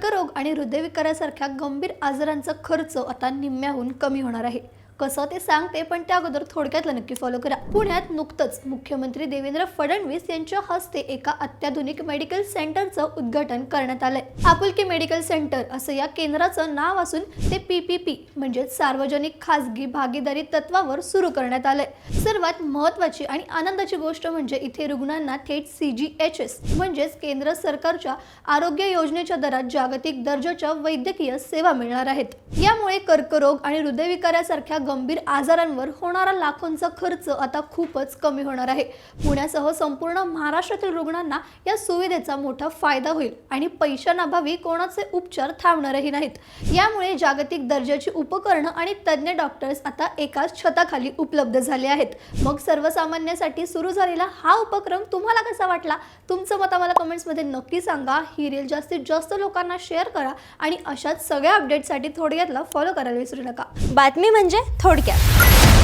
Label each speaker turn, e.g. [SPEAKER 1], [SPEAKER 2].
[SPEAKER 1] कर्करोग आणि हृदयविकारासारख्या गंभीर आजारांचा खर्च आता निम्म्याहून कमी होणार आहे। कसं ते सांगते, पण त्या अगोदर थोडक्यातलं नक्की फॉलो करा। पुण्यात नुकतंच मुख्यमंत्री देवेंद्र फडणवीस यांच्या हस्ते एका अत्याधुनिक मेडिकल सेंटरचं उद्घाटन करण्यात आलंय। आपुलकी मेडिकल सेंटर असं या केंद्राचं नाव असून ते PPP म्हणजे सार्वजनिक खासगी भागीदारी तत्वावर सुरू करण्यात आलंय। सर्वात महत्त्वाची आणि आनंदाची गोष्ट म्हणजे इथे रुग्णांना थेट CGHS म्हणजेच केंद्र सरकारच्या आरोग्य योजनेच्या दरात जागतिक दर्जाच्या वैद्यकीय सेवा मिळणार आहेत। यामुळे कर्करोग आणि हृदयविकारासारख्या गंभीर आजारांवर होणारा लाखोंचा खर्च आता खूपच कमी होणार आहे। पुण्यासह संपूर्ण महाराष्ट्रातील रुग्णांना या सुविधेचा मोठा फायदा होईल आणि पैशांअभावी कोणाचे उपचार थांबणारही नाहीत। यामुळे जागतिक दर्जाची उपकरणं आणि तज्ञ डॉक्टर्स आता एकाच छताखाली उपलब्ध झाले आहेत। मग सर्वसामान्यांसाठी सुरू झालेला हा उपक्रम तुम्हाला कसा वाटला? तुमचं मत आम्हाला कमेंट्समध्ये नक्की सांगा। ही रील जास्तीत जास्त लोकांना शेअर करा आणि अशाच सगळ्या अपडेट्ससाठी थोडक्यातला फॉलो करायला विसरू नका।
[SPEAKER 2] बातमी म्हणजे थोडक्यात।